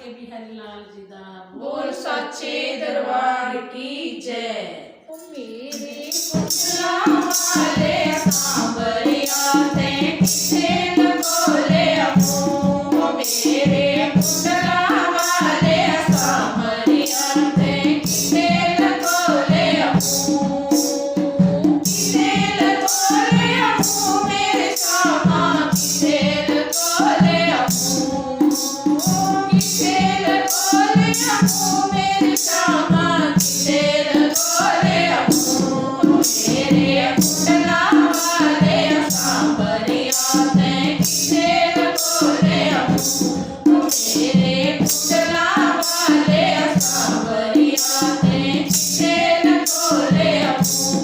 के बिहारी लाल जी दा बोल सच्चे दरबार की जय। मेरे पुतला वाले सांवरिया ते किसे लगोले अपू मेरे पुतला वाले सांवरिया ते किसे लगोले अपू किसे लगोले अपू मेरे सामा किसे लगोले अपू किसे लगोले अपू मेरे सामा किसे लगोले अपू मेरे पुतला वाले सांवरिया ते किसे लगोले अपू मेरे पुतला वाले सांवरिया ते किसे लगोले अपू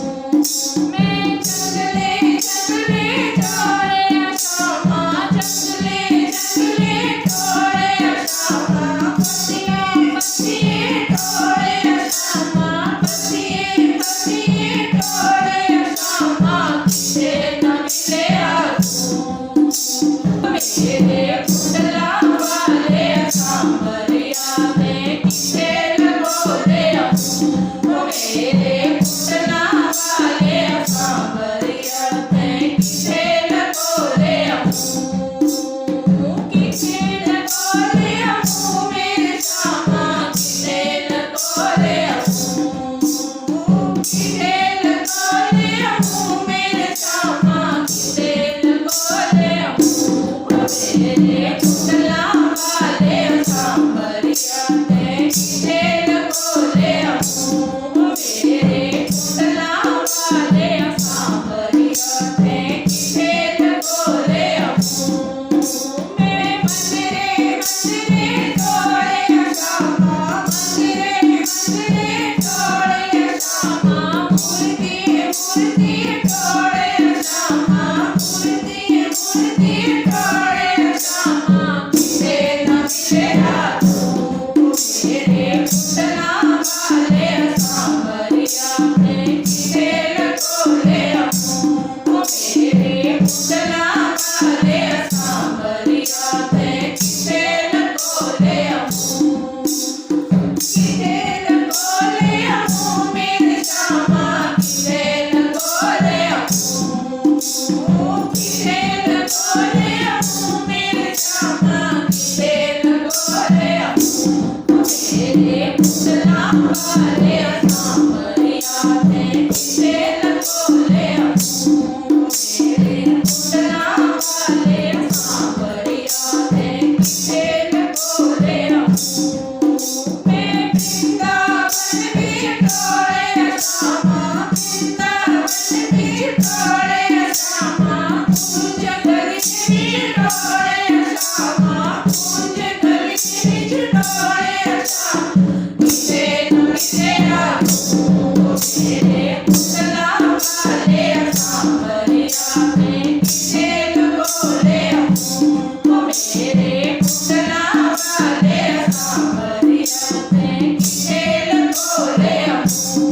मैं जंगले जंगले दौड़े शामा जंगले जंगले दौड़े शामा पत्तियां पत्तियां दौड़े शामा पत्तियां पत्तियां दौड़े शामा किसे न मिले आंसू मेरे पुतला वाले सांवरिया ते किसे लगोले अपू मेरे पुतला वाले सांवरिया ते किसे लगोले अपू किसे लगोले अपू मेरे सामा किसे लगोले अपू किसे लगोले अपू मेरे सामा किसे लगोले अपू मेरे पुतला वाले सांवरिया ते किसे लगोले अपू मेरे पुतला वाले सांवरिया ते किसे लगोले अपू मैं मंदिरे मंदिरे दौड़े शामा मंदिरे मंदिरे दौड़े शामा मूर्ति मूर्ति दौड़े शामा मूर्ति मूर्ति दौड़े शामा किसे न मिले आंसू मेरे पुतला वाले सांवरिया ते किसे लगोले अपू मेरे पुतला वाले सांवरिया ते किसे लगोले अपू किसे लगोले अपू मेरे सामा किसे लगोले अपू किसे लगोले अपू मेरे सामा किसे लगोले अपू मेरे पुतला वाले सांवरिया ते किसे लगोले अपू मेरे पुतला वाले सांवरिया ते किसे लगोले अपू मैं वृंदावन भी दौड़े शामा वृंदावन भी दौड़े शामा कुंज गली भी दौड़े शामा कुंज गली भी दौड़े शामा किसे न मिले आंसू मेरे पुतला वाले सांवरिया ते किसे लगोले अपू मेरे पुतला वाले सांवरिया ते किसे लगोले अपू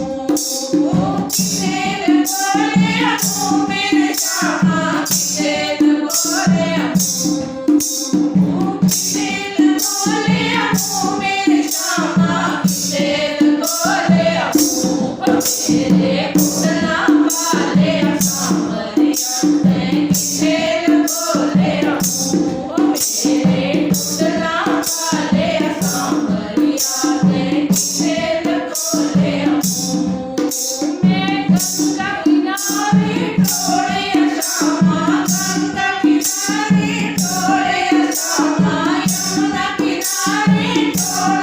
किसे लगोले अपू मेरे सामा किसे लगोले अपू किसे लगोले अपू मेरे सामा किसे लगोले अपू मेरे पुतला वाले सांवरिया ते किसे लगोले अपू मेरे पुतला वाले सांवरिया ते किसे लगोले अपू मैं गंगा किनारे दौड़े शामा गंगा किनारे दौड़े शामा यमुना किनारे दौड़े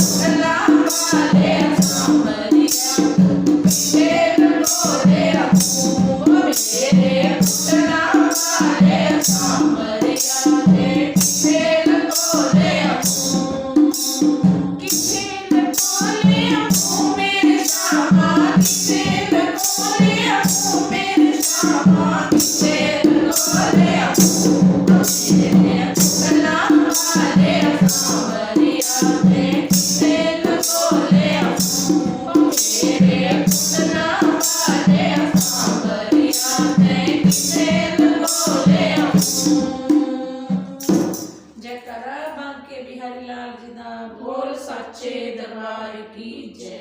ਕੁੰਡਲਾਂ ਵਾਲੇ ਸਾਂਬਰਿਆ ਕਿੱਥੇ ਲਕੋਲਿਆ ਤੂੰ ਮੇਰੇ ਕੁੰਡਲਾਂ ਵਾਲੇ ਸਾਂਬਰਿਆ ਤੇ ਕਿੱਥੇ ਲਕੋਲਿਆ ਤੂੰ ਕਿੱਥੇ ਲਕੋਲਿਆ ਤੂੰ ਮੇਰੇ ਸ਼ਾਮਾ ਕਿੱਥੇ ਲਕੋਲਿਆ ਤੂੰ ਮੇਰੇ ਸ਼ਾਮਾ ਕਿੱਥੇ ਲਕੋਲਿਆ ਮੇਰੇ ਕੁੰਡਲਾਂ ਵਾਲੇ ਸਾਂਬਰਿਆ ਤੇ ਕਿੱਥੇ ਲਕੋਲਿਆ ਤੂੰ ਮੇਰੇ ਕੁੰਡਲਾਂ ਵਾਲੇ ਸਾਂਬਰਿਆ ਤੇ ਕਿੱਥੇ ਲਕੋਲਿਆ ਜੈਕਾਰਾ ਬਾਂਕੇ ਬਿਹਾਰੀ ਲਾਲ ਜੀ ਦਾ ਬੋਲ ਸੱਚੇ ਦਰਬਾਰ ਕੀ ਜੈ।